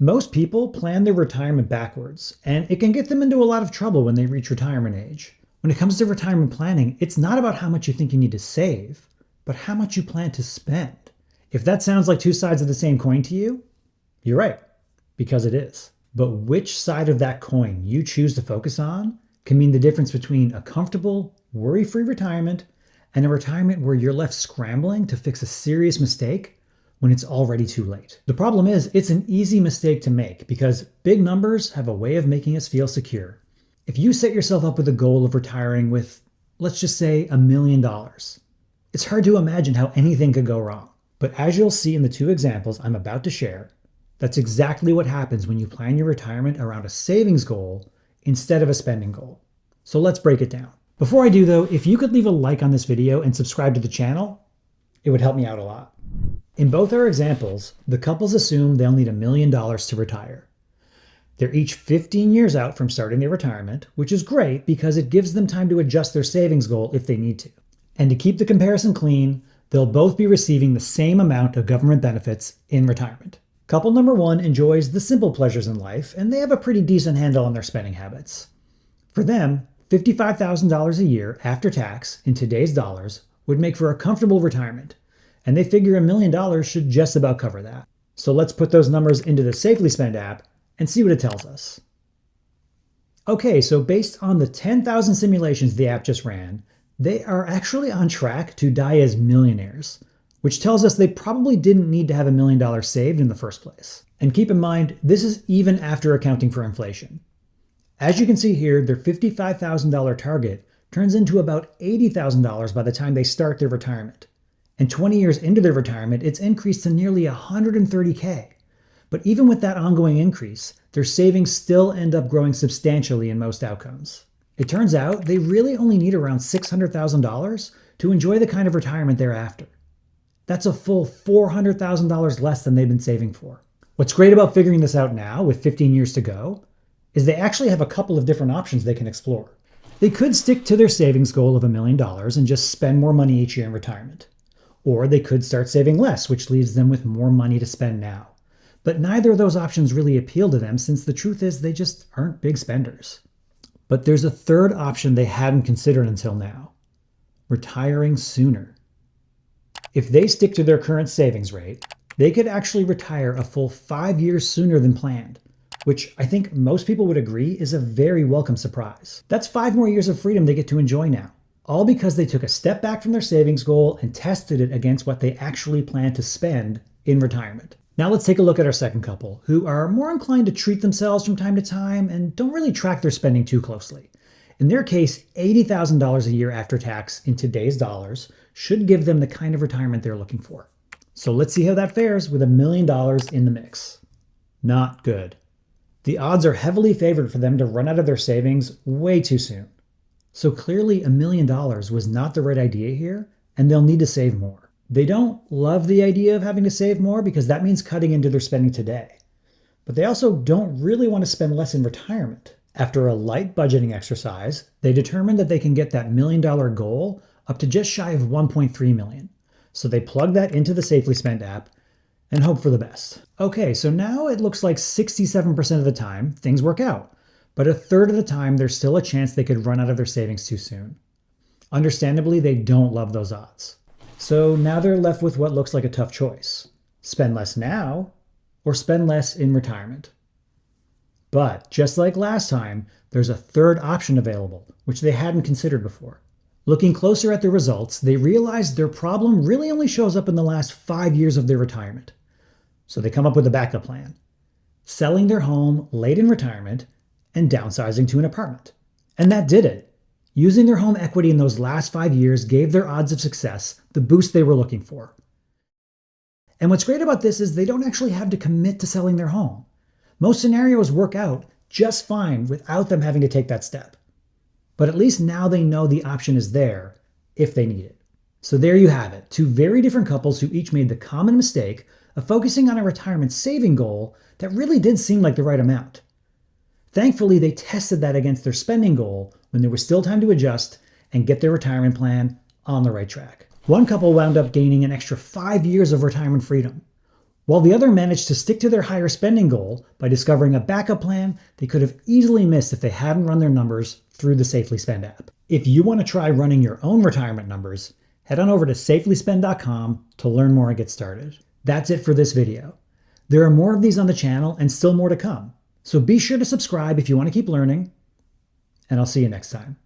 Most people plan their retirement backwards, and it can get them into a lot of trouble when they reach retirement age. When it comes to retirement planning, it's not about how much you think you need to save, but how much you plan to spend. If that sounds like two sides of the same coin to you, you're right, because it is. But which side of that coin you choose to focus on can mean the difference between a comfortable, worry-free retirement and a retirement where you're left scrambling to fix a serious mistake when it's already too late. The problem is, it's an easy mistake to make because big numbers have a way of making us feel secure. If you set yourself up with a goal of retiring with, let's just say, $1 million, it's hard to imagine how anything could go wrong. But as you'll see in the two examples I'm about to share, that's exactly what happens when you plan your retirement around a savings goal instead of a spending goal. So let's break it down. Before I do though, if you could leave a like on this video and subscribe to the channel, it would help me out a lot. In both our examples, the couples assume they'll need $1 million to retire. They're each 15 years out from starting their retirement, which is great because it gives them time to adjust their savings goal if they need to. And to keep the comparison clean, they'll both be receiving the same amount of government benefits in retirement. Couple number one enjoys the simple pleasures in life, and they have a pretty decent handle on their spending habits. For them, $55,000 a year after tax in today's dollars would make for a comfortable retirement, and they figure $1 million should just about cover that. So let's put those numbers into the SafelySpend app and see what it tells us. Okay, so based on the 10,000 simulations the app just ran, they are actually on track to die as millionaires, which tells us they probably didn't need to have $1 million saved in the first place. And keep in mind, this is even after accounting for inflation. As you can see here, their $55,000 target turns into about $80,000 by the time they start their retirement. And 20 years into their retirement, it's increased to nearly $130K. But even with that ongoing increase, their savings still end up growing substantially in most outcomes. It turns out they really only need around $600,000 to enjoy the kind of retirement they're after. That's a full $400,000 less than they've been saving for. What's great about figuring this out now, with 15 years to go, is they actually have a couple of different options they can explore. They could stick to their savings goal of $1 million and just spend more money each year in retirement. Or they could start saving less, which leaves them with more money to spend now. But neither of those options really appeal to them since the truth is they just aren't big spenders. But there's a third option they hadn't considered until now: retiring sooner. If they stick to their current savings rate, they could actually retire a full 5 years sooner than planned, which I think most people would agree is a very welcome surprise. That's 5 more years of freedom they get to enjoy now, all because they took a step back from their savings goal and tested it against what they actually plan to spend in retirement. Now let's take a look at our second couple, who are more inclined to treat themselves from time to time and don't really track their spending too closely. In their case, $80,000 a year after tax in today's dollars should give them the kind of retirement they're looking for. So let's see how that fares with $1 million in the mix. Not good. The odds are heavily favored for them to run out of their savings way too soon. So clearly $1 million was not the right idea here, and they'll need to save more. They don't love the idea of having to save more because that means cutting into their spending today. But they also don't really want to spend less in retirement. After a light budgeting exercise, they determined that they can get that $1 million goal up to just shy of $1.3 million. So they plug that into the SafelySpend app and hope for the best. Okay, so now it looks like 67% of the time things work out, but a third of the time there's still a chance they could run out of their savings too soon. Understandably, they don't love those odds. So now they're left with what looks like a tough choice: spend less now or spend less in retirement. But just like last time, there's a third option available, which they hadn't considered before. Looking closer at the results, they realized their problem really only shows up in the last 5 years of their retirement. So they come up with a backup plan: selling their home late in retirement and downsizing to an apartment. And that did it. Using their home equity in those last 5 years gave their odds of success the boost they were looking for. And what's great about this is they don't actually have to commit to selling their home. Most scenarios work out just fine without them having to take that step. But at least now they know the option is there if they need it. So there you have it, two very different couples who each made the common mistake of focusing on a retirement saving goal that really did seem like the right amount. Thankfully, they tested that against their spending goal when there was still time to adjust and get their retirement plan on the right track. One couple wound up gaining an extra 5 years of retirement freedom, while the other managed to stick to their higher spending goal by discovering a backup plan they could have easily missed if they hadn't run their numbers through the SafelySpend app. If you want to try running your own retirement numbers, head on over to SafelySpend.com to learn more and get started. That's it for this video. There are more of these on the channel and still more to come. So be sure to subscribe if you want to keep learning, and I'll see you next time.